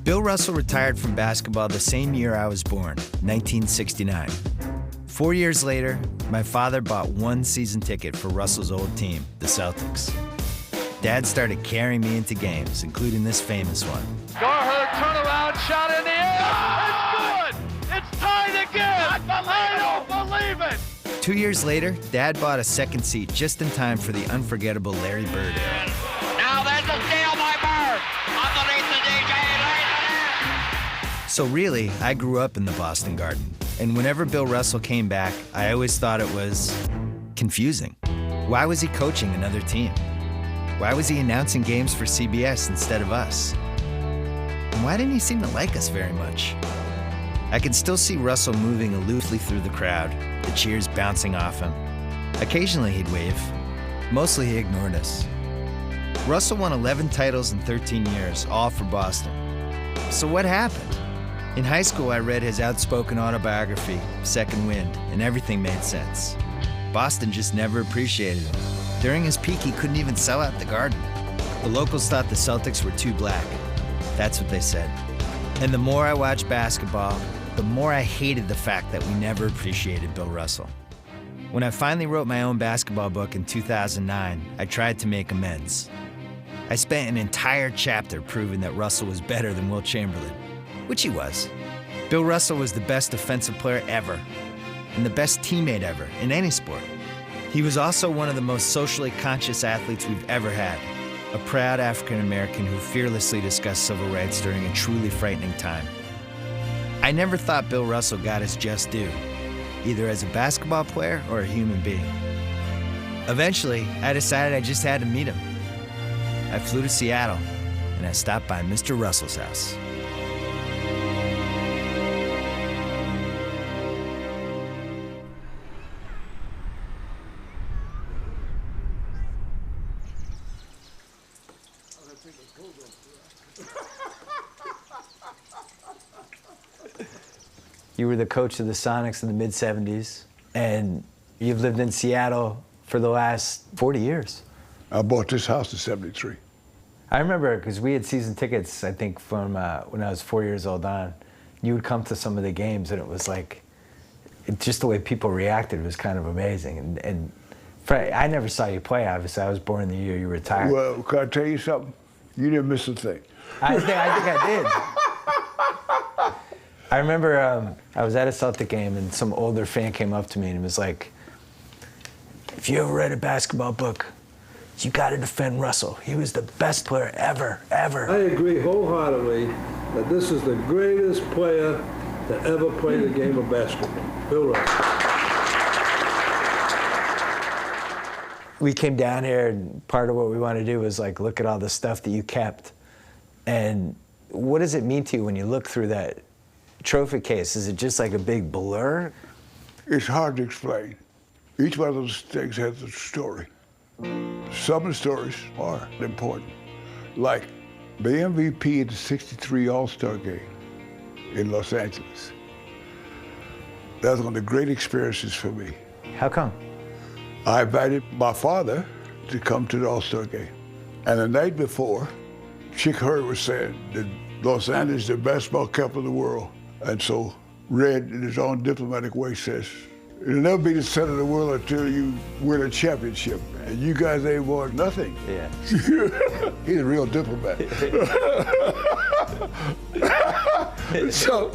Bill Russell retired from basketball the same year I was born, 1969. 4 years later, my father bought one season ticket for Russell's old team, the Celtics. Dad started carrying me into games, including this famous one. Garher, turnaround, shot in the air. It's good. It's tied again. I don't believe it. 2 years later, Dad bought a second seat just in time for the unforgettable Larry Bird era. Now there's a steal by Bird. Underneath the DJ. So really, I grew up in the Boston Garden. And whenever Bill Russell came back, I always thought it was confusing. Why was he coaching another team? Why was he announcing games for CBS instead of us? And why didn't he seem to like us very much? I could still see Russell moving aloofly through the crowd, the cheers bouncing off him. Occasionally he'd wave. Mostly he ignored us. Russell won 11 titles in 13 years, all for Boston. So what happened? In high school, I read his outspoken autobiography, Second Wind, and everything made sense. Boston just never appreciated him. During his peak, he couldn't even sell out the Garden. The locals thought the Celtics were too black. That's what they said. And the more I watched basketball, the more I hated the fact that we never appreciated Bill Russell. When I finally wrote my own basketball book in 2009, I tried to make amends. I spent an entire chapter proving that Russell was better than Wilt-Chamberlain, which he was. Bill Russell was the best defensive player ever, and the best teammate ever in any sport. He was also one of the most socially conscious athletes we've ever had, a proud African-American who fearlessly discussed civil rights during a truly frightening time. I never thought Bill Russell got his just due, either as a basketball player or a human being. Eventually, I decided I just had to meet him. I flew to Seattle, and I stopped by Mr. Russell's house. You were the coach of the Sonics in the mid-'70s, and you've lived in Seattle for the last 40 years. I bought this house in '73. I remember, because we had season tickets, I think, from when I was 4 years old on. You would come to some of the games, and it was like, just the way people reacted was kind of amazing. And I never saw you play, obviously. I was born the year you retired. Well, can I tell you something? You didn't miss a thing. I think I did. I remember I was at a Celtic game, and some older fan came up to me and was like, if you ever read a basketball book, you got to defend Russell. He was the best player ever, ever. I agree wholeheartedly that this is the greatest player that ever played a game of basketball, Bill Russell. We came down here, and part of what we wanted to do was like look at all the stuff that you kept. And what does it mean to you when you look through that trophy case? Is it just like a big blur? It's hard to explain. Each one of those things has a story. Some of the stories are important, like the MVP at the '63 All-Star game in Los Angeles. That was one of the great experiences for me. How come? I invited my father to come to the All-Star game. And the night before, Chick Hearn was saying that Los Angeles is the basketball capital of the world. And so Red, in his own diplomatic way, says, it'll never be the center of the world until you win a championship. And you guys ain't won nothing. Yeah. He's a real diplomat. so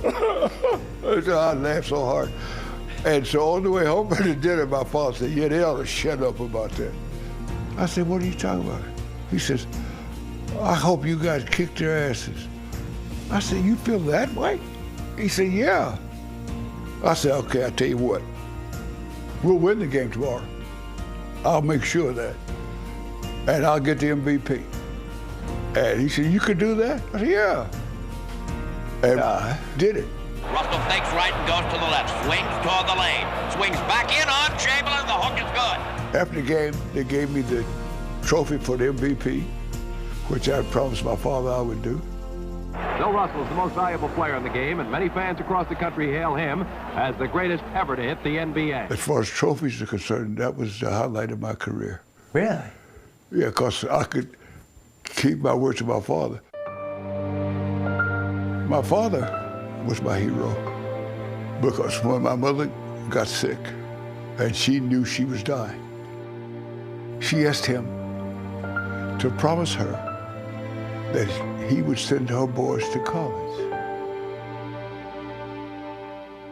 I laughed so hard. And so on the way home from the dinner, my father said, yeah, they ought to shut up about that. I said, what are you talking about? He says, I hope you guys kick their asses. I said, you feel that way? He said, yeah. I said, okay, I'll tell you what. We'll win the game tomorrow. I'll make sure of that. And I'll get the MVP. And he said, you could do that? I said, yeah. And I did it. Russell fakes right and goes to the left. Swings toward the lane. Swings back in on Chamberlain. The hook is good. After the game, they gave me the trophy for the MVP, which I promised my father I would do. Bill Russell is the most valuable player in the game, and many fans across the country hail him as the greatest ever to hit the NBA. As far as trophies are concerned, that was the highlight of my career. Really? Yeah, because I could keep my word to my father. My father was my hero because when my mother got sick and she knew she was dying, she asked him to promise her that he would send her boys to college.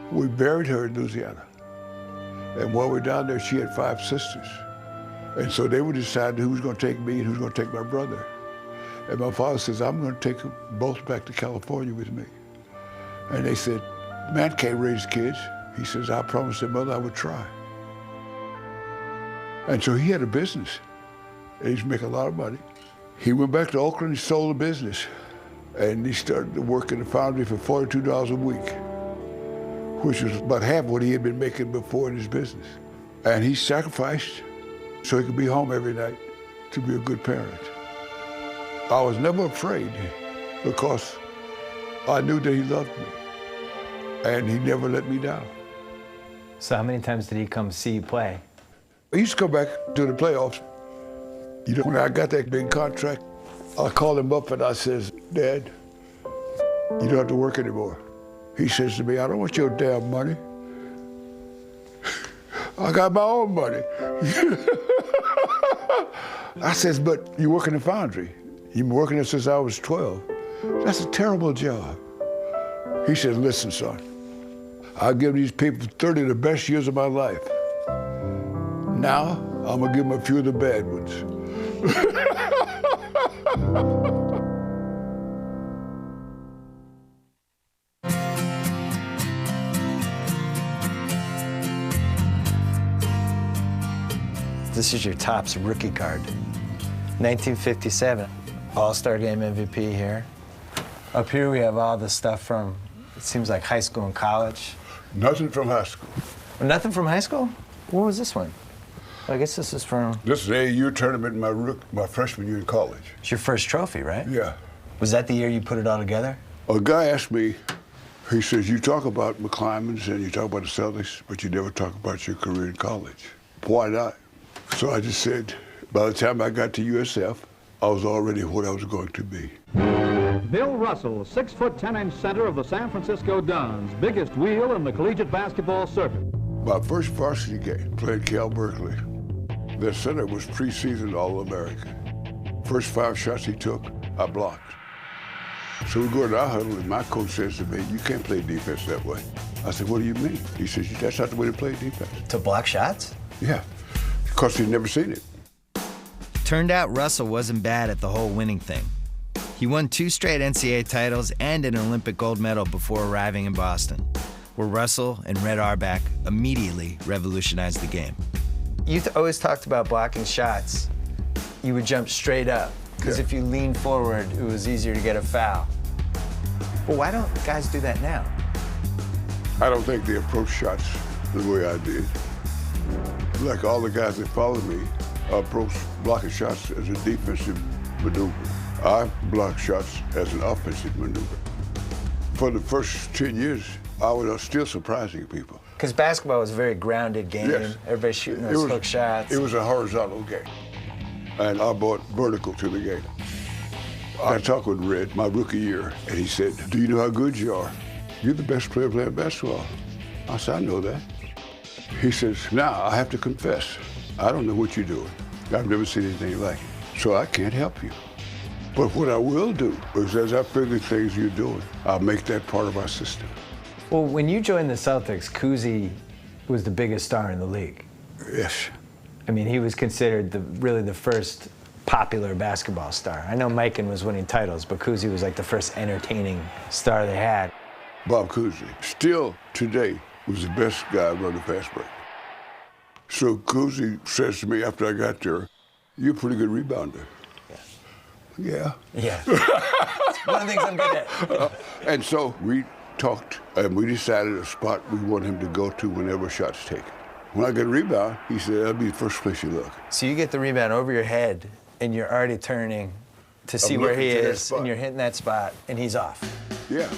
We buried her in Louisiana. And while we were down there, she had 5 sisters. And so they would decide who was going to take me and who was going to take my brother. And my father says, I'm going to take them both back to California with me. And they said, man can't raise kids. He says, I promised their mother I would try. And so he had a business. And he was making a lot of money. He went back to Oakland, he sold the business. And he started to work in the foundry for $42 a week, which was about half what he had been making before in his business. And he sacrificed so he could be home every night to be a good parent. I was never afraid because I knew that he loved me and he never let me down. So how many times did he come see you play? He used to come back to the playoffs. You know, when I got that big contract, I called him up and I says, Dad, you don't have to work anymore. He says to me, I don't want your damn money. I got my own money. I says, but you work in the foundry. You've been working there since I was 12. That's a terrible job. He said, listen, son, I'll give these people 30 of the best years of my life. Now, I'm gonna give them a few of the bad ones. This is your Topps rookie card. 1957, All-Star Game MVP here. Up here we have all the stuff from, it seems like high school and college. Nothing from high school. Nothing from high school? What was this one? I guess this is from... This is the AAU tournament my freshman year in college. It's your first trophy, right? Yeah. Was that the year you put it all together? A guy asked me, he says, you talk about McClymonds and you talk about the Celtics, but you never talk about your career in college. Why not? So I just said, by the time I got to USF, I was already what I was going to be. Bill Russell, 6'10" center of the San Francisco Dons, biggest wheel in the collegiate basketball circuit. My first varsity game, played Cal Berkeley. Their center was preseason All-American. First 5 shots he took, I blocked. So we go to our huddle, and my coach says to me, you can't play defense that way. I said, what do you mean? He says, that's not the way to play defense. To block shots? Yeah, because he'd never seen it. Turned out Russell wasn't bad at the whole winning thing. He won 2 straight NCAA titles and an Olympic gold medal before arriving in Boston, where Russell and Red Auerbach immediately revolutionized the game. You always talked about blocking shots. You would jump straight up, because if you leaned forward, it was easier to get a foul. But why don't guys do that now? I don't think they approach shots the way I did. Like all the guys that followed me, I approached blocking shots as a defensive maneuver. I blocked shots as an offensive maneuver. For the first 10 years, I was still surprising people. Because basketball was a very grounded game. Yes. Everybody shooting those hook shots. It was a horizontal game. And I brought vertical to the game. I talked with Red my rookie year, and he said, do you know how good you are? You're the best player playing basketball. I said, I know that. He says, now I have to confess, I don't know what you're doing. I've never seen anything like it, so I can't help you. But what I will do is as I figure things you're doing, I'll make that part of our system. Well, when you joined the Celtics, Cousy was the biggest star in the league. Yes. I mean, he was considered really the first popular basketball star. I know Mikan was winning titles, but Cousy was like the first entertaining star they had. Bob Cousy, still today, was the best guy running fast break. So Cousy says to me after I got there, you're a pretty good rebounder. Yeah. Yeah. It's one of the things I'm good at. And so we talked, and we decided a spot we want him to go to whenever a shot's taken. When I get a rebound, he said, that'll be the first place you look. So you get the rebound over your head, and you're already turning to see where he is, and you're hitting that spot, and he's off. Yeah.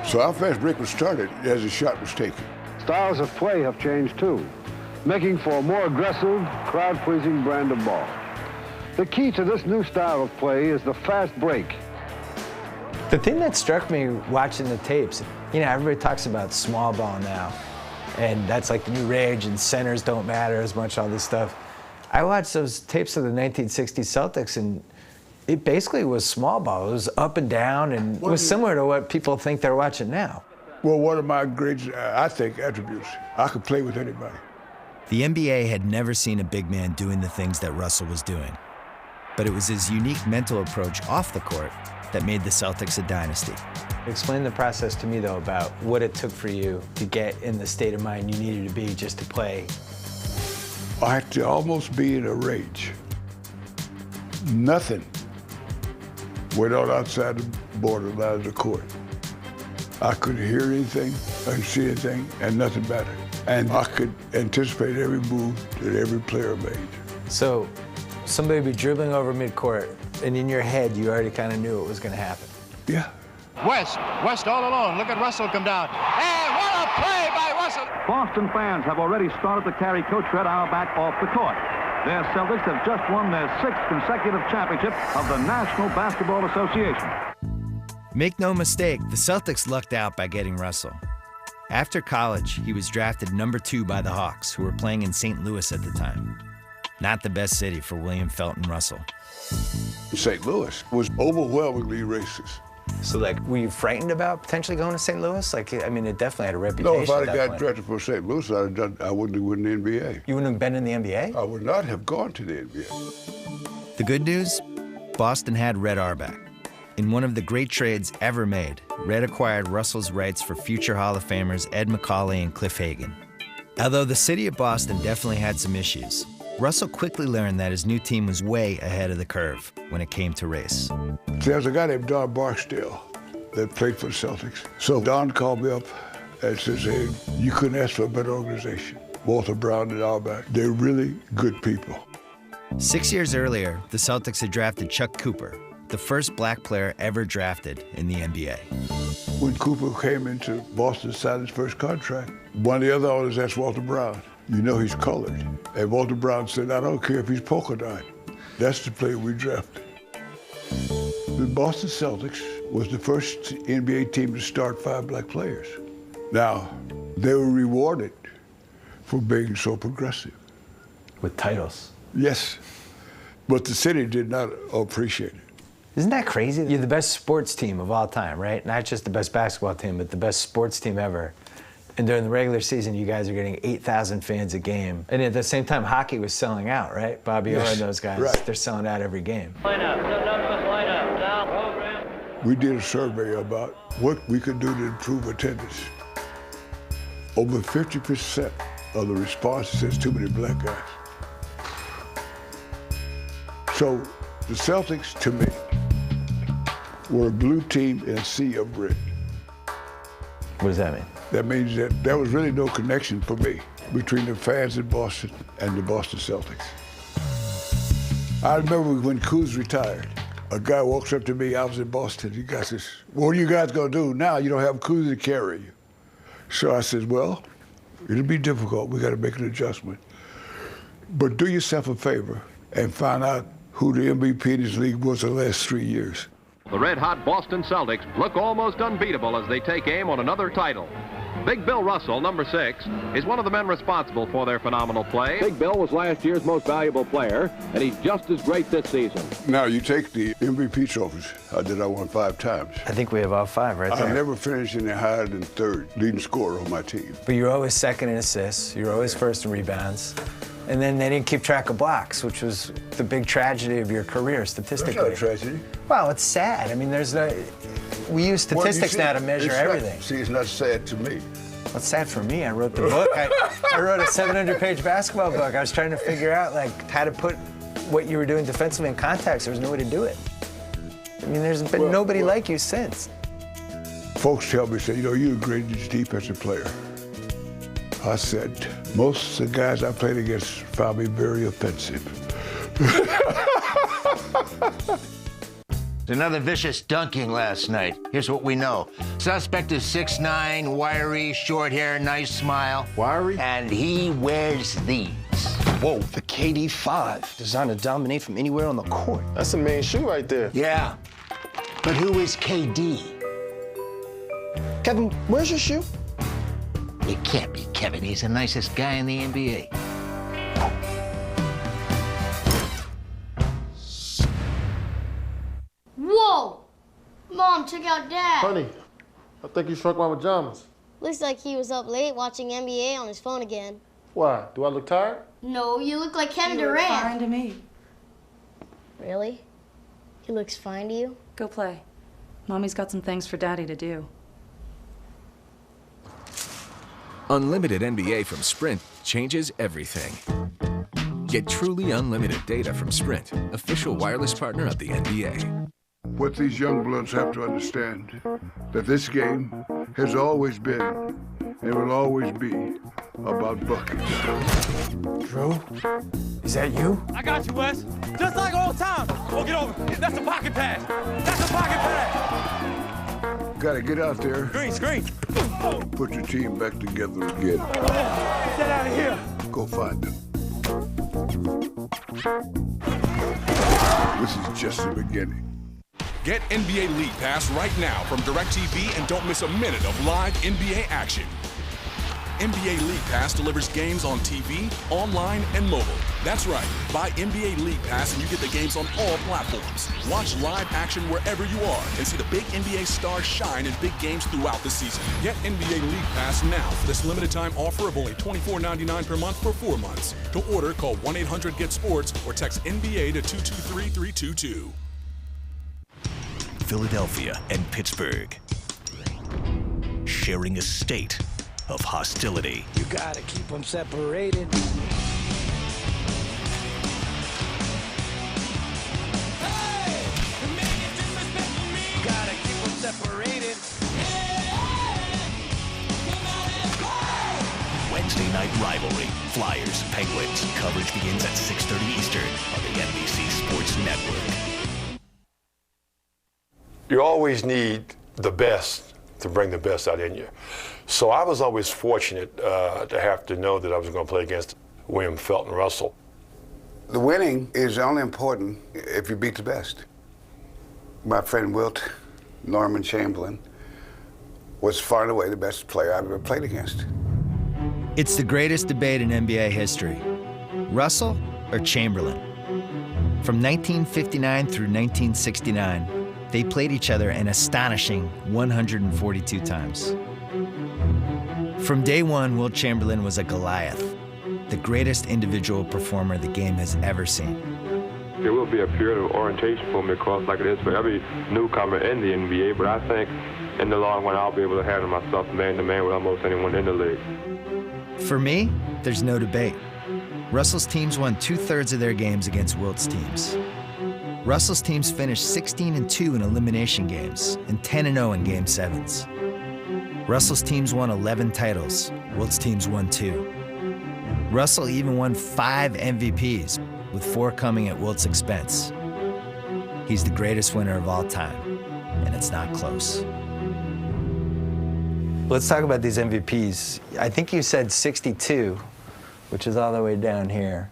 So our fast break was started as the shot was taken. Styles of play have changed too, making for a more aggressive, crowd-pleasing brand of ball. The key to this new style of play is the fast break. The thing that struck me watching the tapes, you know, everybody talks about small ball now, and that's like the new rage, and centers don't matter as much, all this stuff. I watched those tapes of the 1960 Celtics, and it basically was small ball. It was up and down, and it was similar to what people think they're watching now. Well, one of my great, I think, attributes, I could play with anybody. The NBA had never seen a big man doing the things that Russell was doing. But it was his unique mental approach off the court that made the Celtics a dynasty. Explain the process to me, though, about what it took for you to get in the state of mind you needed to be just to play. I had to almost be in a rage. Nothing went on outside the borderline of the court. I couldn't hear anything, I couldn't see anything, and nothing mattered. And I could anticipate every move that every player made. So somebody would be dribbling over midcourt, and in your head, you already kind of knew it was going to happen. Yeah. West all alone. Look at Russell come down. And what a play by Russell! Boston fans have already started to carry Coach Red Auerbach off the court. Their Celtics have just won their 6th consecutive championship of the National Basketball Association. Make no mistake, the Celtics lucked out by getting Russell. After college, he was drafted number 2 by the Hawks, who were playing in St. Louis at the time. Not the best city for William Felton Russell. St. Louis was overwhelmingly racist. So, like, were you frightened about potentially going to St. Louis? Like, I mean, it definitely had a reputation. No, if I'd have got drafted for St. Louis, I wouldn't have won the NBA. You wouldn't have been in the NBA? I would not have gone to the NBA. The good news? Boston had Red Auerbach. In one of the great trades ever made, Red acquired Russell's rights for future Hall of Famers Ed Macaulay and Cliff Hagan. Although the city of Boston definitely had some issues, Russell quickly learned that his new team was way ahead of the curve when it came to race. There was a guy named Don Barksdale that played for the Celtics. So Don called me up and says, hey, you couldn't ask for a better organization. Walter Brown and Auerbach, they're really good people. 6 years earlier, the Celtics had drafted Chuck Cooper, the first black player ever drafted in the NBA. When Cooper came into Boston to sign his first contract, one of the other owners asked Walter Brown, you know he's colored. And Walter Brown said, I don't care if he's polka dot. That's the player we drafted. The Boston Celtics was the first NBA team to start 5 black players. Now, they were rewarded for being so progressive. With titles. Yes, but the city did not appreciate it. Isn't that crazy? You're the best sports team of all time, right? Not just the best basketball team, but the best sports team ever. And during the regular season, you guys are getting 8,000 fans a game. And at the same time, hockey was selling out, right? Bobby Orr and those guys, right. They're selling out every game. Line up, line up, down program. We did a survey about what we could do to improve attendance. Over 50% of the response says too many black guys. So the Celtics, to me, were a blue team in a sea of red. What does that mean? That means that there was really no connection for me between the fans in Boston and the Boston Celtics. I remember when Kuz retired, a guy walks up to me, I was in Boston, the guy says, what are you guys gonna do now? You don't have Kuz to carry you. So I said, well, it'll be difficult, we gotta make an adjustment. But do yourself a favor and find out who the MVP in this league was the last 3 years. The red-hot Boston Celtics look almost unbeatable as they take aim on another title. Big Bill Russell, number 6, is one of the men responsible for their phenomenal play. Big Bill was last year's most valuable player, and he's just as great this season. Now, you take the MVP trophies. I won 5 times. I think we have all 5 right there. I never finished any higher than 3rd leading scorer on my team. But you're always 2nd in assists, you're always 1st in rebounds. And then they didn't keep track of blocks, which was the big tragedy of your career statistically. That's not a tragedy. Well, it's sad. I mean, we use statistics now to measure everything. See, it's not sad to me. Well, it's sad for me. I wrote the book. I wrote a 700-page basketball book. I was trying to figure out, like, how to put what you were doing defensively in context. There was no way to do it. I mean, there's been nobody like you since. Folks tell me, say, you know, you're the greatest defensive player. I said, most of the guys I played against found me very offensive. Another vicious dunking last night. Here's what we know. Suspect is 6'9", wiry, short hair, nice smile. Wiry? And he wears these. Whoa, the KD5. Designed to dominate from anywhere on the court. That's the main shoe right there. Yeah. But who is KD? Kevin, where's your shoe? It can't be Kevin. He's the nicest guy in the NBA. Whoa! Mom, check out Dad. Honey, I think he shrunk my pajamas. Looks like he was up late watching NBA on his phone again. Why? Do I look tired? No, you look like Kevin Durant. You look fine to me. Really? He looks fine to you? Go play. Mommy's got some things for Daddy to do. Unlimited NBA from Sprint changes everything. Get truly unlimited data from Sprint, official wireless partner of the NBA. What these young bloods have to understand, that this game has always been and will always be about buckets. Drew, is that you? I got you, Wes. Just like old times. Oh, get over. That's a pocket pass. That's a pocket pass. Gotta get out there. Screen. Put your team back together again. Get out of here. Go find them. This is just the beginning. Get NBA League Pass right now from DirecTV and don't miss a minute of live NBA action. NBA League Pass delivers games on TV, online, and mobile. That's right. Buy NBA League Pass and you get the games on all platforms. Watch live action wherever you are and see the big NBA stars shine in big games throughout the season. Get NBA League Pass now for this limited time offer of only $24.99 per month for 4 months. To order, call 1-800-GET-SPORTS or text NBA to 223322. Philadelphia and Pittsburgh, sharing a state of hostility. You gotta keep them separated. Hey! You gotta keep them separated. Wednesday night rivalry, Flyers, Penguins. Coverage begins at 6:30 Eastern on the NBC Sports Network. You always need the best to bring the best out in you. So I was always fortunate to have to know that I was going to play against William Felton Russell. The winning is only important if you beat the best. My friend Wilt, Norman-Chamberlain, was far and away the best player I've ever played against. It's the greatest debate in NBA history. Russell or Chamberlain? From 1959 through 1969, they played each other an astonishing 142 times. From day one, Wilt Chamberlain was a Goliath, the greatest individual performer the game has ever seen. There will be a period of orientation for me, of course, like it is for every newcomer in the NBA, but I think in the long run I'll be able to handle myself man-to-man with almost anyone in the league. For me, there's no debate. Russell's teams won 2/3 of their games against Wilt's teams. Russell's teams finished 16-2 in elimination games and 10-0 in Game 7s. Russell's teams won 11 titles. Wilt's teams won 2. Russell even won 5 MVPs, with 4 coming at Wilt's expense. He's the greatest winner of all time, and it's not close. Let's talk about these MVPs. I think you said 62, which is all the way down here,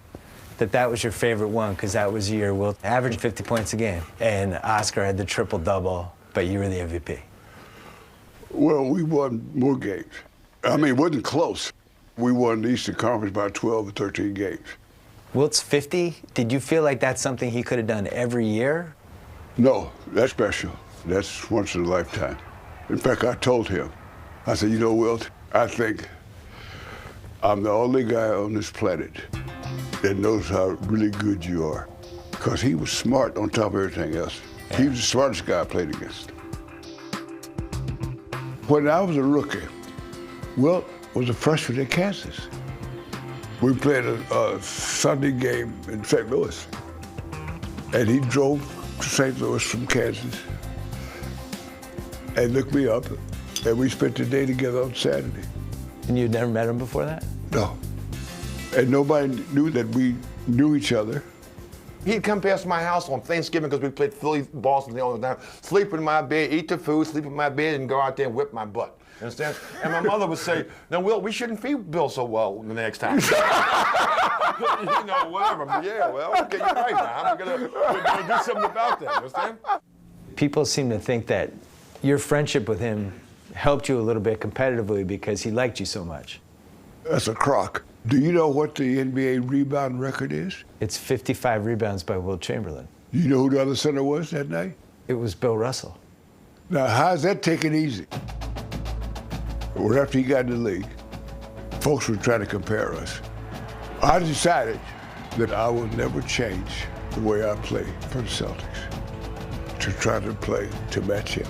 that was your favorite one because that was your Wilt averaged 50 points a game, and Oscar had the triple-double, but you were the MVP. Well, we won more games. I mean, it wasn't close. We won the Eastern Conference by 12 or 13 games. Wilt's 50, did you feel like that's something he could have done every year? No, that's special. That's once in a lifetime. In fact, I told him, I said, you know, Wilt, I think I'm the only guy on this planet that knows how really good you are. Because he was smart on top of everything else. Yeah. He was the smartest guy I played against. When I was a rookie, Wilt was a freshman at Kansas. We played a Sunday game in St. Louis. And he drove to St. Louis from Kansas and looked me up, and we spent the day together on Saturday. And you'd never met him before that? No. And nobody knew that we knew each other. He'd come past my house on Thanksgiving because we played Philly, Boston all the time, sleep in my bed, eat the food, sleep in my bed, and go out there and whip my butt. You understand? And my mother would say, now, Wilt, we shouldn't feed Bill so well the next time. You know, whatever. Yeah, well, okay, you're right now. I'm gonna do something about that. You understand? People seem to think that your friendship with him helped you a little bit competitively because he liked you so much. That's a crock. Do you know what the NBA rebound record is? It's 55 rebounds by Wilt-Chamberlain. You know who the other center was that night? It was Bill Russell. Now, how's that taken easy? Well, after he got in the league, folks were trying to compare us. I decided that I will never change the way I play for the Celtics, to try to play to match him.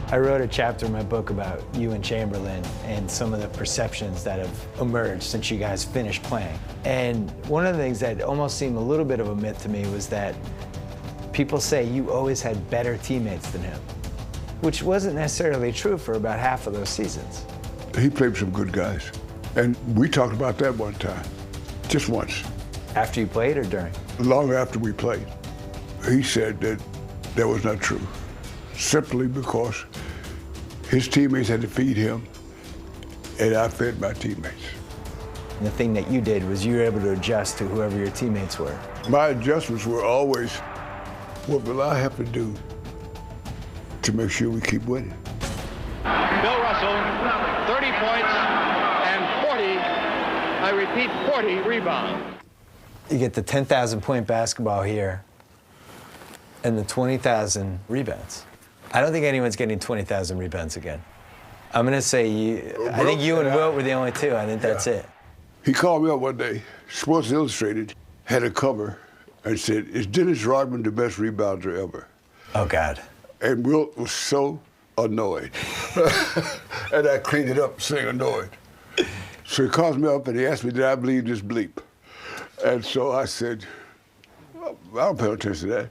I wrote a chapter in my book about you and Chamberlain and some of the perceptions that have emerged since you guys finished playing. And one of the things that almost seemed a little bit of a myth to me was that people say you always had better teammates than him, which wasn't necessarily true for about half of those seasons. He played with some good guys. And we talked about that one time, just once. After you played or during? Long after we played. He said that that was not true, simply because his teammates had to feed him, and I fed my teammates. And the thing that you did was you were able to adjust to whoever your teammates were. My adjustments were always, what will I have to do to make sure we keep winning? Bill Russell, 30 points and 40, I repeat, 40 rebounds. You get the 10,000 point basketball here and the 20,000 rebounds. I don't think anyone's getting 20,000 rebounds again. I'm gonna say I think you and Wilt were the only two. I think that's it. He called me up one day. Sports Illustrated had a cover and said, "Is Dennis Rodman the best rebounder ever?" Oh, God. And Wilt was so annoyed. And I cleaned it up saying annoyed. So he calls me up and he asked me, did I believe this bleep? And so I said, well, I don't pay attention to that.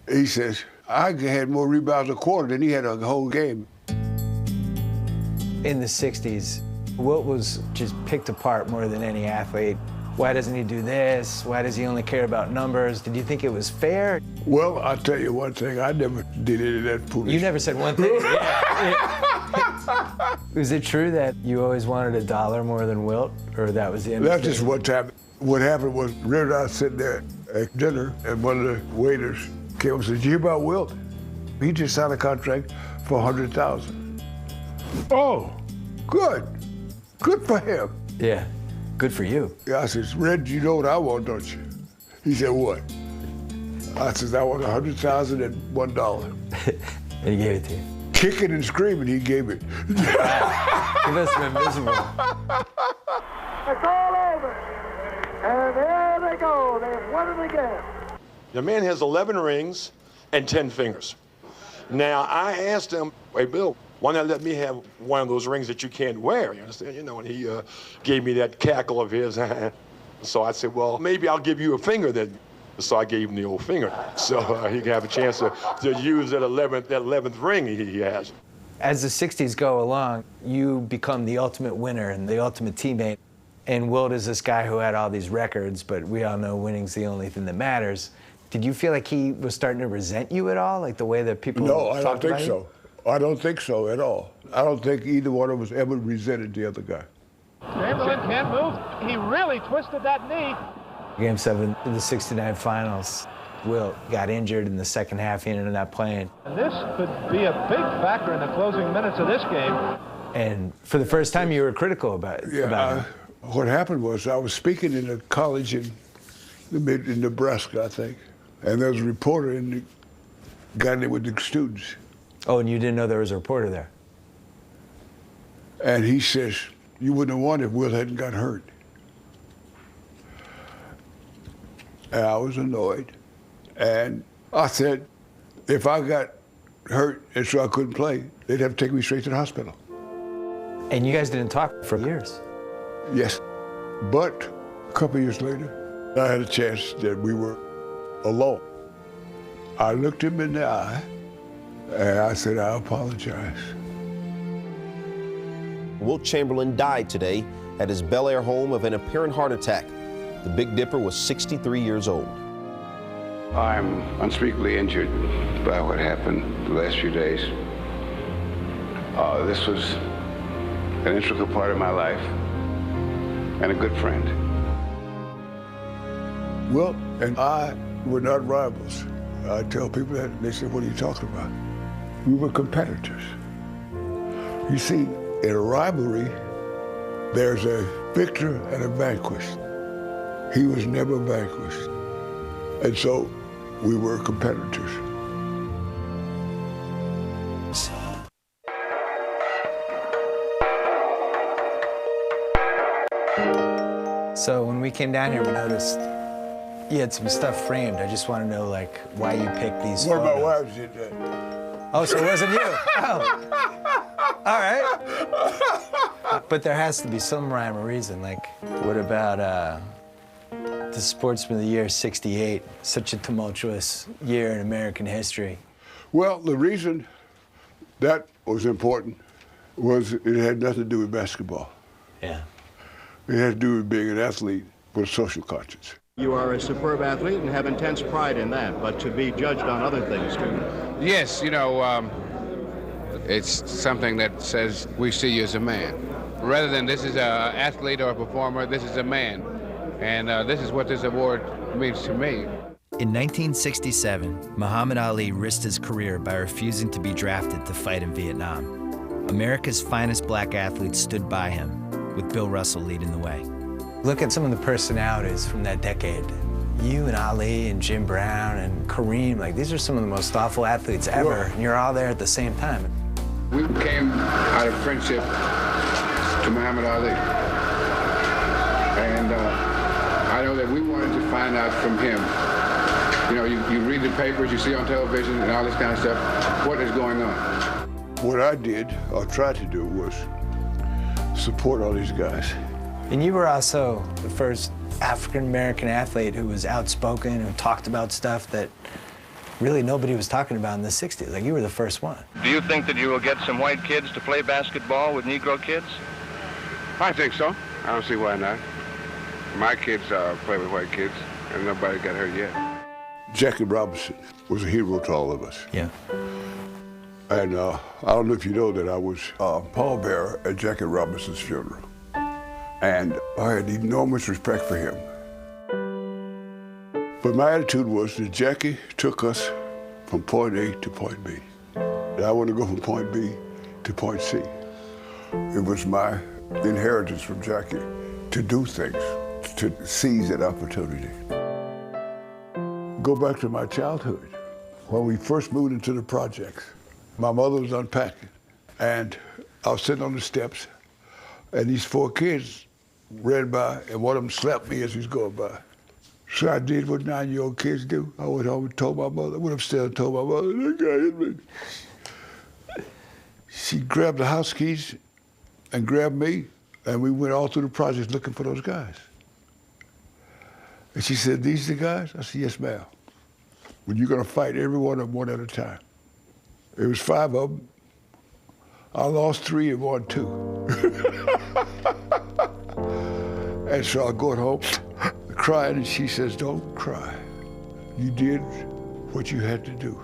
He says, I had more rebounds a quarter than he had a whole game. In the 60s, Wilt was just picked apart more than any athlete. Why doesn't he do this? Why does he only care about numbers? Did you think it was fair? Well, I'll tell you one thing. I never did any of that foolishness. You never said one thing. Was it true that you always wanted $1 more than Wilt, or that was the end? That's just one time. What happened was, Red and I was sitting there at dinner, and one of the waiters came and said, "Did you hear about Wilt? He just signed a contract for $100,000. Oh, good. Good for him. Yeah, good for you. Yeah, I said, Red, you know what I want, don't you? He said, what? I said, I want $100,000 and $1. And he gave it to you. Kicking and screaming, he gave it. He must have been miserable. It's all over. And there they go. They've won it again. The man has 11 rings and 10 fingers. Now, I asked him, hey, Bill, why not let me have one of those rings that you can't wear? You understand? You know, and he gave me that cackle of his. So I said, well, maybe I'll give you a finger then. So I gave him the old finger. So he can have a chance to use that 11th ring he has. As the 60s go along, you become the ultimate winner and the ultimate teammate. And Wilt is this guy who had all these records, but we all know winning's the only thing that matters. Did you feel like he was starting to resent you at all, like the way that people No, I don't think about so. I don't think so at all. I don't think either one of us ever resented the other guy. Chamberlain can't move. He really twisted that knee. Game 7 in the '69 finals, Wilt got injured in the second half. He ended up playing. And this could be a big factor in the closing minutes of this game. And for the first time, you were critical about it. Yeah, what happened was I was speaking in a college in Nebraska, I think, and there was a reporter in the guy there with the students. Oh, and you didn't know there was a reporter there? And he says, you wouldn't have won if Wilt hadn't got hurt. And I was annoyed. And I said, if I got hurt and so I couldn't play, they'd have to take me straight to the hospital. And you guys didn't talk for years? Yes. But a couple years later, I had a chance that we were alone. I looked him in the eye and I said, I apologize. Wilt-Chamberlain died today at his Bel Air home of an apparent heart attack. The Big Dipper was 63 years old. I'm unspeakably injured by what happened the last few days. This was an integral part of my life and a good friend. Wilt and I were not rivals. I tell people that, they say, what are you talking about? We were competitors. You see, in a rivalry, there's a victor and a vanquished. He was never vanquished. And so we were competitors. So when we came down here, we noticed you had some stuff framed. I just want to know, like, why you picked these One photos. of my wives did that. Oh, so it wasn't you? Oh. All right. But there has to be some rhyme or reason. Like, what about the Sportsman of the Year, '68? Such a tumultuous year in American history. Well, the reason that was important was it had nothing to do with basketball. Yeah. It had to do with being an athlete with a social conscience. You are a superb athlete and have intense pride in that, but to be judged on other things, too. Yes, you know, it's something that says we see you as a man. Rather than this is an athlete or a performer, this is a man. And this is what this award means to me. In 1967, Muhammad Ali risked his career by refusing to be drafted to fight in Vietnam. America's finest black athletes stood by him, with Bill Russell leading the way. Look at some of the personalities from that decade. You and Ali and Jim Brown and Kareem, like, these are some of the most thoughtful athletes ever, and you're all there at the same time. We came out of friendship to Muhammad Ali. And I know that we wanted to find out from him. You know, you read the papers, you see on television and all this kind of stuff, what is going on? What I did, or tried to do, was support all these guys. And you were also the first African-American athlete who was outspoken, who talked about stuff that really nobody was talking about in the 60s. Like, you were the first one. Do you think that you will get some white kids to play basketball with Negro kids? I think so. I don't see why not. My kids play with white kids, and nobody got hurt yet. Jackie Robinson was a hero to all of us. Yeah. And I don't know if you know that I was pallbearer at Jackie Robinson's funeral. And I had enormous respect for him. But my attitude was that Jackie took us from point A to point B. And I want to go from point B to point C. It was my inheritance from Jackie to do things, to seize that opportunity. Go back to my childhood, when we first moved into the projects. My mother was unpacking, and I was sitting on the steps, and these 4 kids ran by, and one of them slapped me as he was going by. So I did what 9-year-old kids do. I went home and told my mother. I went upstairs and told my mother, that guy hit me. She grabbed the house keys and grabbed me, and we went all through the projects looking for those guys. And she said, these the guys? I said, yes, ma'am. Well, you're gonna fight every one of them one at a time. It was 5 of them. I lost 3 and won 2. And so I'm going home, crying, and she says, don't cry. You did what you had to do.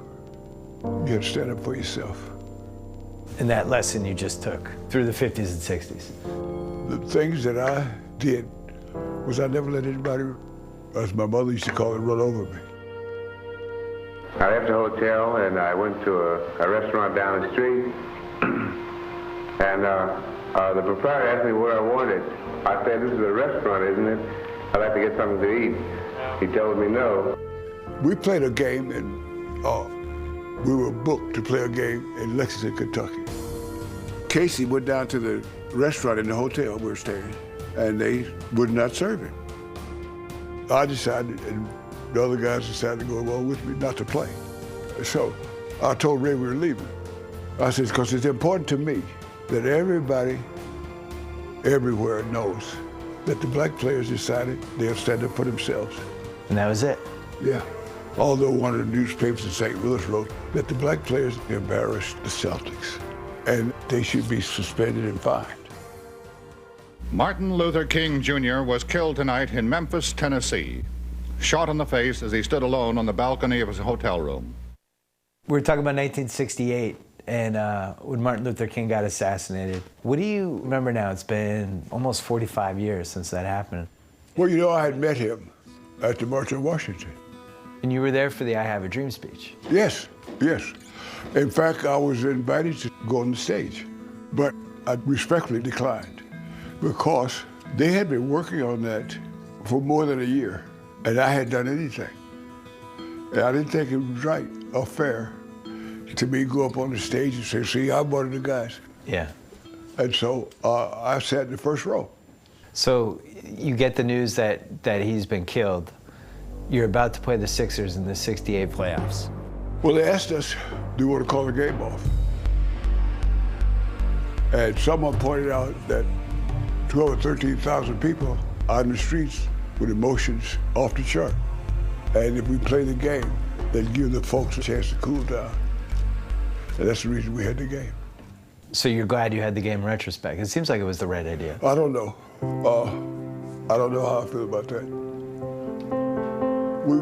You had to stand up for yourself. And that lesson you just took through the 50s and 60s. The things that I did was I never let anybody, as my mother used to call it, run over me. I left the hotel and I went to a restaurant down the street. And the proprietor asked me what I wanted. I said, this is a restaurant, isn't it? I'd like to get something to eat. He told me no. We played a game, and we were booked to play a game in Lexington, Kentucky. Casey went down to the restaurant in the hotel we were staying, and they would not serve him. I decided, and the other guys decided to go along with me not to play. So I told Ray we were leaving. I said, because it's important to me that everybody everywhere knows that the black players decided they'll stand up for themselves. And that was it? Yeah. Although one of the newspapers in St. Louis wrote that the black players embarrassed the Celtics and they should be suspended and fined. Martin Luther King Jr. was killed tonight in Memphis, Tennessee, shot in the face as he stood alone on the balcony of his hotel room. We were talking about 1968 and when Martin Luther King got assassinated. What do you remember now? It's been almost 45 years since that happened. Well, you know, I had met him at the March on Washington. And you were there for the I Have a Dream speech. Yes, yes. In fact, I was invited to go on the stage, but I respectfully declined because they had been working on that for more than a year, and I hadn't done anything. And I didn't think it was right or fair to me go up on the stage and say, see, I'm one of the guys. Yeah. And so I sat in the first row. So you get the news that he's been killed. You're about to play the Sixers in the '68 playoffs. Well, they asked us, do you want to call the game off? And someone pointed out that 12 or 13,000 people on the streets with emotions off the chart. And if we play the game, they'd give the folks a chance to cool down. And that's the reason we had the game. So you're glad you had the game in retrospect. It seems like it was the right idea. I don't know. I don't know how I feel about that.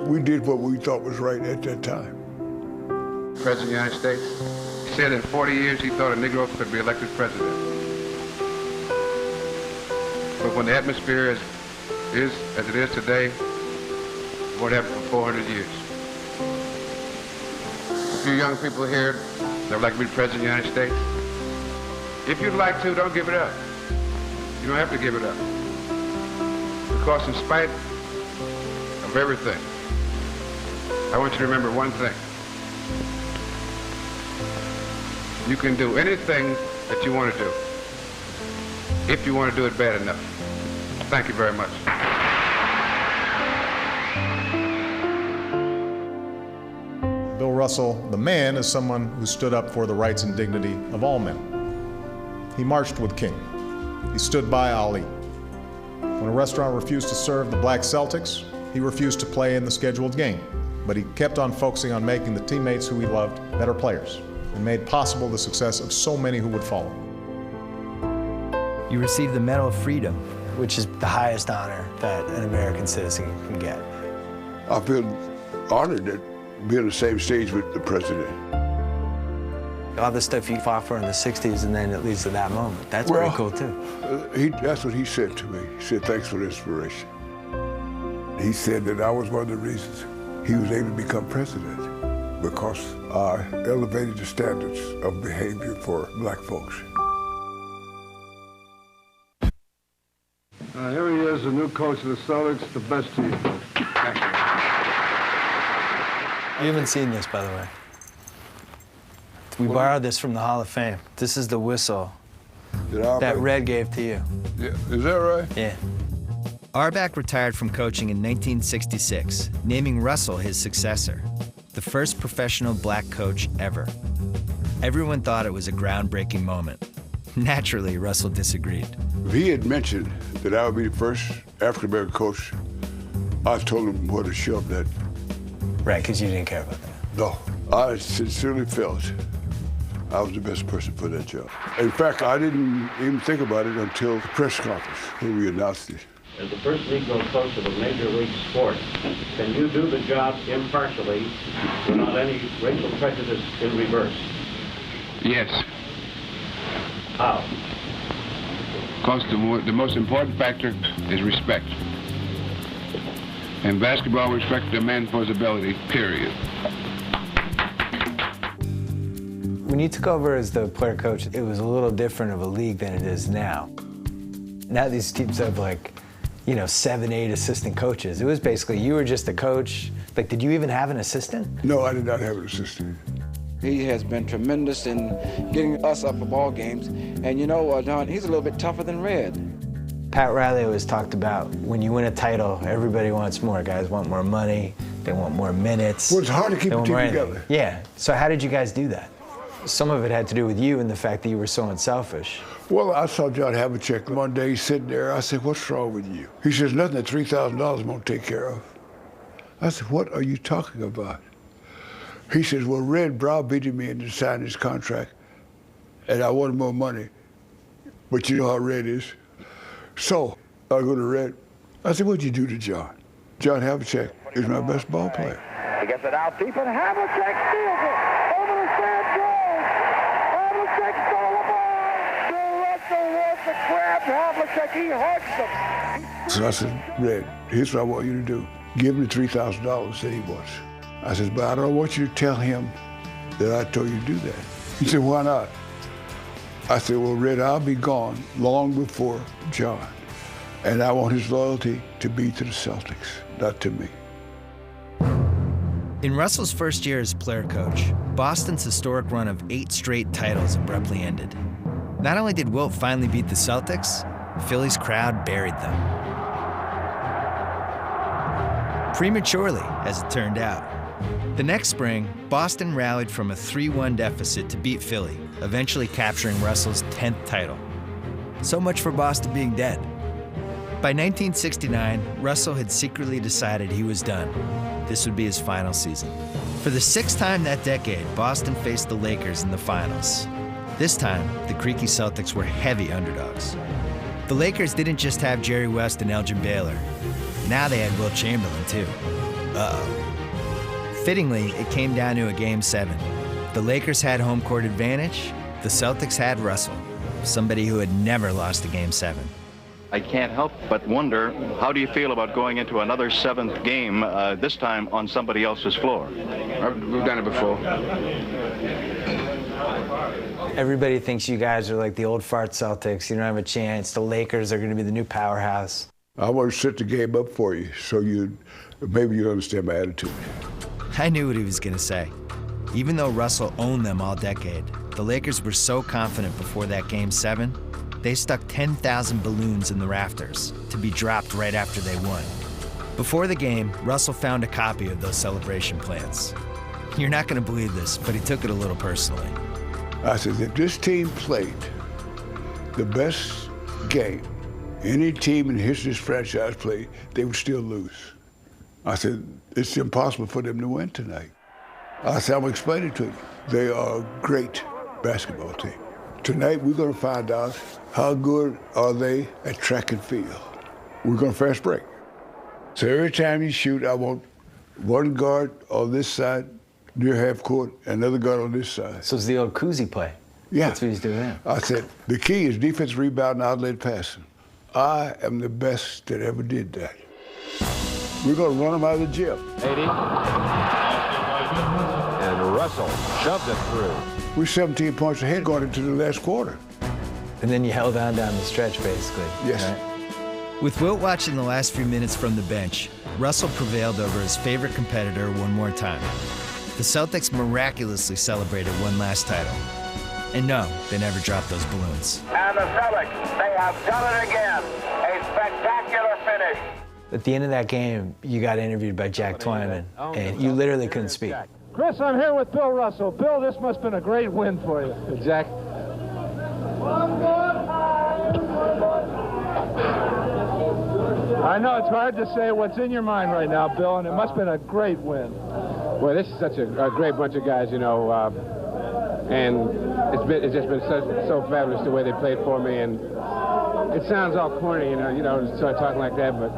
We did what we thought was right at that time. President of the United States said in 40 years he thought a Negro could be elected president. But when the atmosphere is as it is today, what happened for 400 years? A few young people here that would like to be president of the United States. If you'd like to, don't give it up. You don't have to give it up. Because in spite of everything, I want you to remember one thing. You can do anything that you want to do, if you want to do it bad enough. Thank you very much. Bill Russell, the man, is someone who stood up for the rights and dignity of all men. He marched with King. He stood by Ali. When a restaurant refused to serve the black Celtics, he refused to play in the scheduled game. But he kept on focusing on making the teammates who he loved better players and made possible the success of so many who would follow. You received the Medal of Freedom, which is the highest honor that an American citizen can get. I feel honored to be on the same stage with the president. All the stuff you fought for in the 60s and then it leads to that moment. That's pretty cool too. That's what he said to me. He said, thanks for the inspiration. He said that I was one of the reasons he was able to become president because I elevated the standards of behavior for black folks. Here he is, the new coach of the Celtics, the best team. You haven't seen this, by the way. We borrowed this from the Hall of Fame. This is the whistle that Red gave to you. Yeah. Is that right? Yeah. Auerbach retired from coaching in 1966, naming Russell his successor, the first professional black coach ever. Everyone thought it was a groundbreaking moment. Naturally, Russell disagreed. If he had mentioned that I would be the first African-American coach, I told him what a shove that. Right, because you didn't care about that. No, I sincerely felt I was the best person for that job. In fact, I didn't even think about it until the press conference when we announced it. As the first Negro coach of a major league sport, can you do the job impartially without any racial prejudice in reverse? Yes. How? Because the most important factor is respect. And basketball respects a man for his ability, period. When you took over as the player coach, it was a little different of a league than it is now. Now these teams have 7, 8 assistant coaches. It was basically, you were just a coach. Like, did you even have an assistant? No, I did not have an assistant. He has been tremendous in getting us up for ball games. And you know, John, he's a little bit tougher than Red. Pat Riley always talked about when you win a title, everybody wants more. Guys want more money, they want more minutes. Well, it's hard to keep a team together. Yeah, so how did you guys do that? Some of it had to do with you and the fact that you were so unselfish. Well, I saw John Havlicek one day sitting there. I said, what's wrong with you? He says, nothing that $3,000 won't take care of. I said, what are you talking about? He says, well, Red browbeated me into signing his contract, and I wanted more money. But you know how Red is. So I go to Red. I said, what'd you do to John? John Havlicek is my best ball player. He gets it out deep, and Havlicek steals it. Over the stand goes. Havlicek stole the ball. Bill Russell wants to grab Havlicek. He hugs him. So I said, Red, here's what I want you to do. Give him the $3,000 that he wants. I said, but I don't want you to tell him that I told you to do that. He said, why not? I said, well, Red, I'll be gone long before John. And I want his loyalty to be to the Celtics, not to me. In Russell's first year as player coach, Boston's historic run of 8 straight titles abruptly ended. Not only did Wilt finally beat the Celtics, Philly's crowd buried them. Prematurely, as it turned out. The next spring, Boston rallied from a 3-1 deficit to beat Philly, eventually capturing Russell's 10th title. So much for Boston being dead. By 1969, Russell had secretly decided he was done. This would be his final season. For the 6th time that decade, Boston faced the Lakers in the finals. This time, the creaky Celtics were heavy underdogs. The Lakers didn't just have Jerry West and Elgin Baylor. Now they had Wilt-Chamberlain, too. Uh-oh. Fittingly, it came down to a Game 7. The Lakers had home court advantage. The Celtics had Russell, somebody who had never lost a Game 7. I can't help but wonder, how do you feel about going into another 7th game, this time on somebody else's floor? We've done it before. Everybody thinks you guys are like the old fart Celtics. You don't have a chance. The Lakers are going to be the new powerhouse. I want to set the game up for you so maybe you'd understand my attitude. I knew what he was going to say. Even though Russell owned them all decade, the Lakers were so confident before that Game 7, they stuck 10,000 balloons in the rafters to be dropped right after they won. Before the game, Russell found a copy of those celebration plans. You're not going to believe this, but he took it a little personally. I said, if this team played the best game any team in the history of this franchise played, they would still lose. I said, it's impossible for them to win tonight. I said, I'm going to explain it to you. They are a great basketball team. Tonight, we're going to find out how good are they at track and field. We're going to fast break. So every time you shoot, I want one guard on this side, near half court, another guard on this side. So it's the old Kuzi play. Yeah. That's what he's doing now. I said, the key is defense, rebound, and outlet passing. I am the best that ever did that. We're going to run them out of the gym. 80. And Russell shoved it through. We're 17 points ahead going into the last quarter. And then you held on down the stretch, basically. Yes. Right? With Wilt watching the last few minutes from the bench, Russell prevailed over his favorite competitor one more time. The Celtics miraculously celebrated one last title. And no, they never dropped those balloons. And the Celtics, they have done it again. A spectacular finish. At the end of that game, you got interviewed by Jack Twyman, and you literally couldn't speak. Chris, I'm here with Bill Russell. Bill, this must have been a great win for you. Jack. I know it's hard to say what's in your mind right now, Bill, and it must have been a great win. Boy, this is such a great bunch of guys, you know, and it's just been so fabulous the way they played for me, and it sounds all corny, you know, start talking like that, but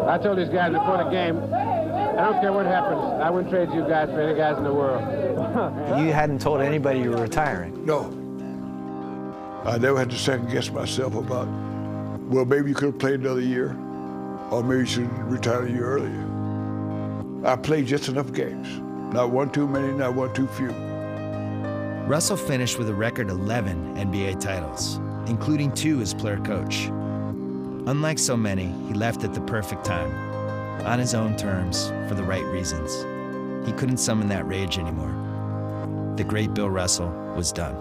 I told these guys before the game, I don't care what happens, I wouldn't trade you guys for any guys in the world. You hadn't told anybody you were retiring. No. I never had to second guess myself about, well, maybe you could have played another year, or maybe you should retire a year earlier. I played just enough games. Not one too many, not one too few. Russell finished with a record 11 NBA titles, including 2 as player coach. Unlike so many, he left at the perfect time, on his own terms, for the right reasons. He couldn't summon that rage anymore. The great Bill Russell was done.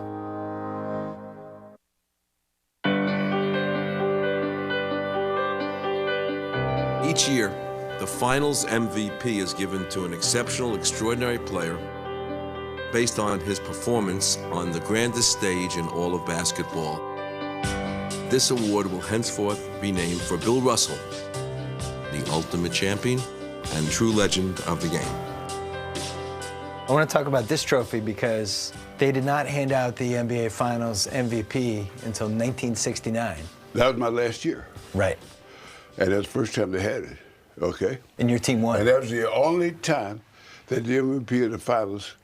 Each year, the Finals MVP is given to an exceptional, extraordinary player based on his performance on the grandest stage in all of basketball. This award will henceforth be named for Bill Russell, the ultimate champion and true legend of the game. I want to talk about this trophy because they did not hand out the NBA Finals MVP until 1969. That was my last year. Right. And that's the first time they had it, okay? And your team won. And that was the only time that the MVP of the finals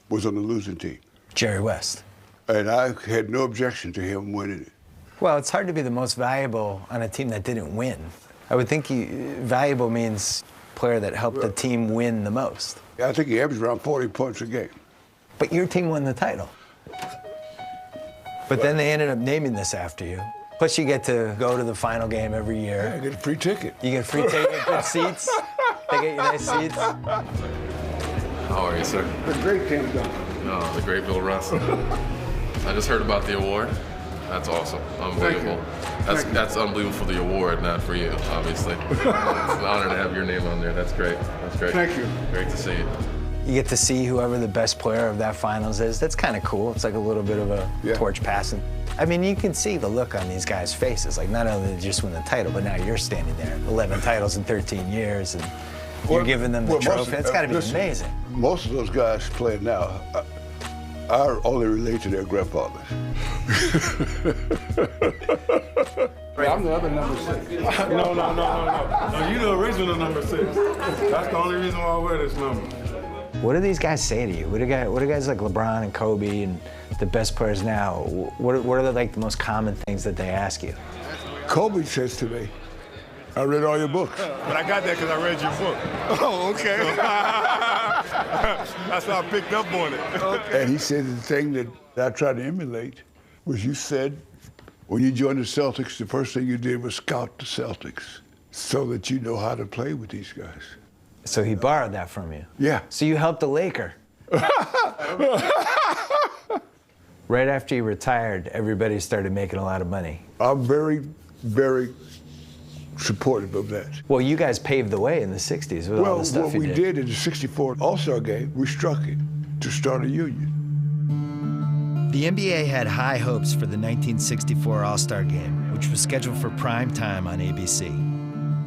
was on the losing team. Jerry West. And I had no objection to him winning it. Well, it's hard to be the most valuable on a team that didn't win. I would think valuable means player that helped the team win the most. I think he averaged around 40 points a game. But your team won the title. But then they ended up naming this after you. Plus you get to go to the final game every year. Yeah, I get a free ticket. You get a free ticket, good seats. They get you nice seats. How are you, sir? The great Tim Duncan. Oh, the great Bill Russell. I just heard about the award. That's awesome. Unbelievable. That's unbelievable for the award, not for you, obviously. It's an honor to have your name on there. That's great. That's great. Thank you. Great to see you. You get to see whoever the best player of that finals is. That's kind of cool. It's like a little bit of a torch passing. I mean, you can see the look on these guys' faces. Like, not only did you just win the title, but now you're standing there. 11 titles in 13 years, and you're giving them the trophy. It's got to be amazing. Most of those guys playing now are only related to their grandfathers. I'm the other number 6. No, you the original number 6. That's the only reason why I wear this number. What do these guys say to you? What do guys like LeBron and Kobe and the best players now, what are like the most common things that they ask you? Kobe says to me, I read all your books. But I got that because I read your book. Oh, okay. That's why I picked up on it. Okay. And he said the thing that I tried to emulate was you said when you joined the Celtics, the first thing you did was scout the Celtics so that you know how to play with these guys. So he borrowed that from you? Yeah. So you helped a Laker? Right after you retired, everybody started making a lot of money. I'm very, very supportive of that. Well, you guys paved the way in the 60s with all the stuff you did. Well, what we did in the '64 All-Star game, we struck it to start a union. The NBA had high hopes for the 1964 All-Star game, which was scheduled for prime time on ABC.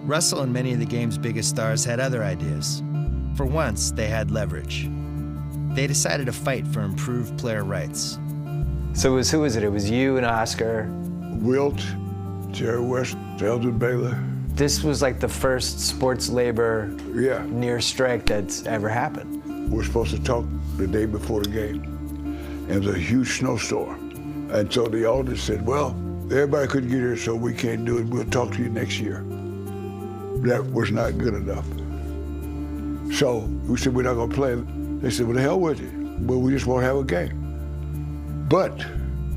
Russell and many of the game's biggest stars had other ideas. For once, they had leverage. They decided to fight for improved player rights. So who was it? It was you and Oscar? Wilt, Jerry West, Elgin Baylor. This was like the first sports labor near strike that's ever happened. We're supposed to talk the day before the game. It was a huge snowstorm. And so the owners said, well, everybody couldn't get here, so we can't do it. We'll talk to you next year. That was not good enough. So we said, we're not going to play. They said, well, the hell with it. Well, we just won't have a game. But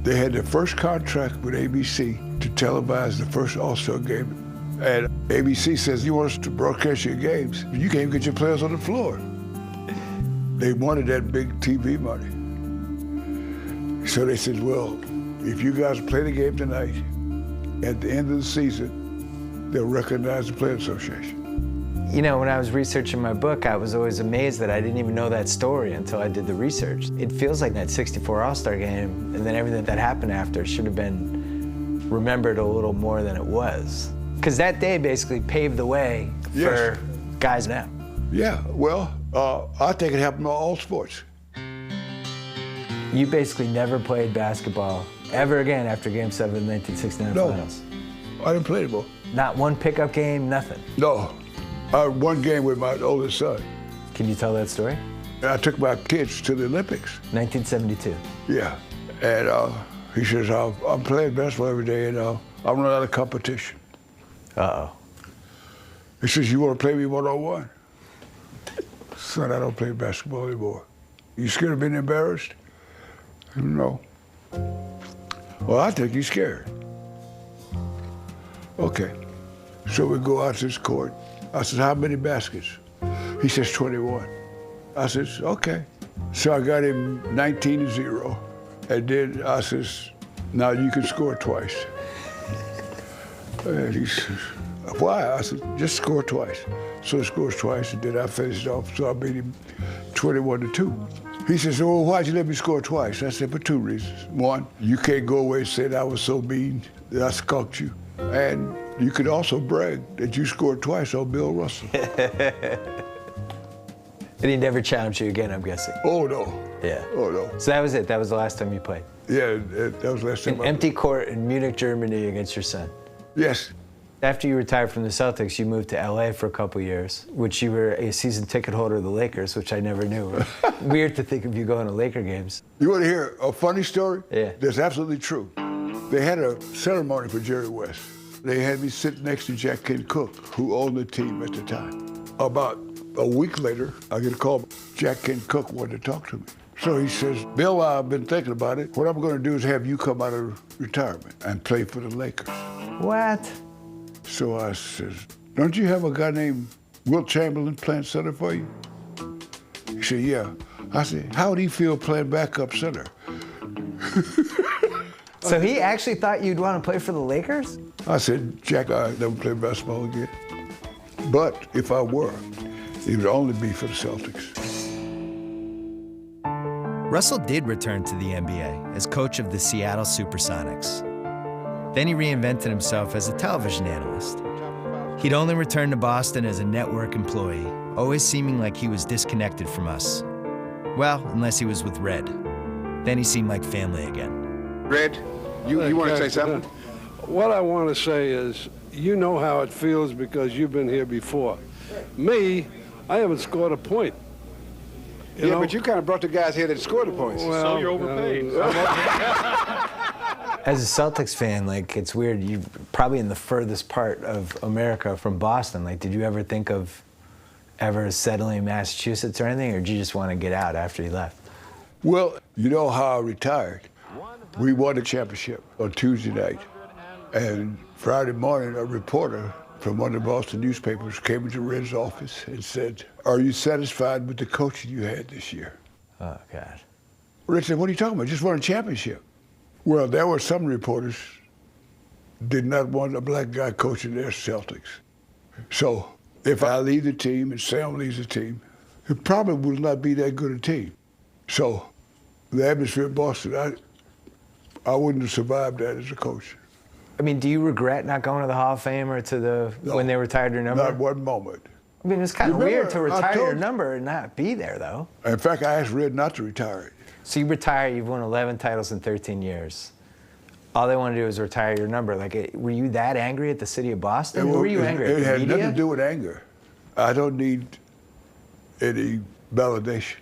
they had their first contract with ABC to televise the first All-Star game. And ABC says, you want us to broadcast your games, you can't even get your players on the floor. They wanted that big TV money. So they said, well, if you guys play the game tonight, at the end of the season, they'll recognize the Players Association. You know, when I was researching my book, I was always amazed that I didn't even know that story until I did the research. It feels like that '64 All-Star game and then everything that happened after should have been remembered a little more than it was. Because that day basically paved the way for guys now. Yeah, well, I think it happened in all sports. You basically never played basketball ever again after Game 7 of the 1969 Finals? I didn't play anymore. Not one pickup game, nothing? No. I had one game with my oldest son. Can you tell that story? I took my kids to the Olympics. 1972. Yeah. And he says, I'm playing basketball every day and I'm running out of competition. Uh-oh. He says, you want to play me one-on-one? Son, I don't play basketball anymore. You scared of being embarrassed? No. Well, I think he's scared. Okay. So we go out to this court. I said, how many baskets? He says, 21. I says, okay. So I got him 19-0. And then I says, now you can score twice. And he says, why? I said, just score twice. So he scores twice, and then I finished off, so I beat him 21-2. He says, well, why'd you let me score twice? I said, for two reasons. One, you can't go away and say that I was so mean that I skunked you. And you could also brag that you scored twice on Bill Russell. And he never challenged you again, I'm guessing. Oh, no. Yeah. Oh, no. So that was it. That was the last time you played? Yeah, that was the last time. An empty court in Munich, Germany against your son? Yes. After you retired from the Celtics, you moved to LA for a couple years, which you were a season ticket holder of the Lakers, which I never knew. Weird to think of you going to Laker games. You want to hear a funny story? Yeah. That's absolutely true. They had a ceremony for Jerry West. They had me sit next to Jack Kent Cooke, who owned the team at the time. About a week later, I get a call. Jack Kent Cooke wanted to talk to me. So he says, Bill, I've been thinking about it. What I'm going to do is have you come out of retirement and play for the Lakers. What? So I says, don't you have a guy named Wilt-Chamberlain playing center for you? He said, yeah. I said, how would he feel playing backup center? So he actually thought you'd want to play for the Lakers? I said, Jack, I never play basketball again. But if I were, it would only be for the Celtics. Russell did return to the NBA as coach of the Seattle Supersonics. Then he reinvented himself as a television analyst. He'd only returned to Boston as a network employee, always seeming like he was disconnected from us. Well, unless he was with Red. Then he seemed like family again. Red, you want to say something? What I want to say is, you know how it feels because you've been here before. Me, I haven't scored a point. You know? But you kind of brought the guys here that scored the points. Well, so you're overpaid. As a Celtics fan, like, it's weird. You're probably in the furthest part of America from Boston. Like, did you ever think of ever settling in Massachusetts or anything, or did you just want to get out after you left? Well, you know how I retired. We won the championship on Tuesday night. And Friday morning, a reporter from one of the Boston newspapers came into Red's office and said, are you satisfied with the coaching you had this year? Oh, God. Red said, what are you talking about? Just won a championship. Well, there were some reporters did not want a black guy coaching their Celtics. So if I leave the team and Sam leaves the team, it probably will not be that good a team. So the atmosphere in Boston, I wouldn't have survived that as a coach. I mean, do you regret not going to the Hall of Fame or to the when they retired your number? Not one moment. I mean, it's kind of weird to retire your number and not be there, though. In fact, I asked Red not to retire it. So you retire, you've won 11 titles in 13 years. All they want to do is retire your number. Like, were you that angry at the city of Boston? Who were you angry at? It had nothing to do with anger. I don't need any validation.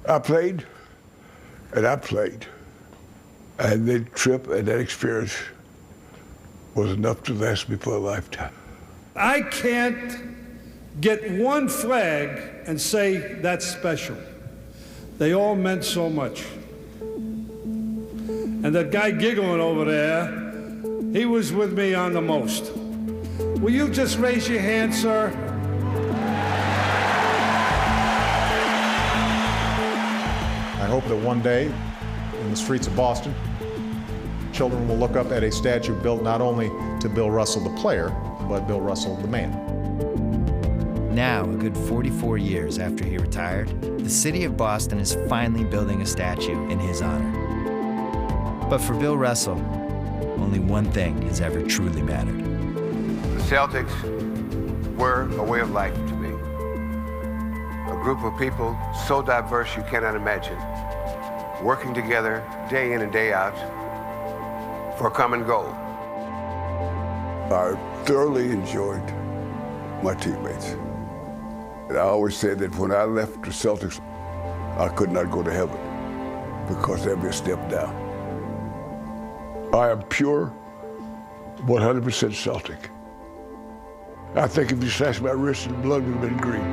I played, and I played. And that trip and that experience was enough to last me for a lifetime. I can't get one flag and say that's special. They all meant so much. And that guy giggling over there, he was with me on the most. Will you just raise your hand, sir? I hope that one day, in the streets of Boston, children will look up at a statue built not only to Bill Russell the player, but Bill Russell the man. Now, a good 44 years after he retired, the city of Boston is finally building a statue in his honor. But for Bill Russell, only one thing has ever truly mattered. The Celtics were a way of life to me. A group of people so diverse you cannot imagine, working together day in and day out for a common goal. I thoroughly enjoyed my teammates. And I always said that when I left the Celtics, I could not go to heaven because there'd be a step down. I am pure, 100% Celtic. I think if you slashed my wrist, the blood would have been green.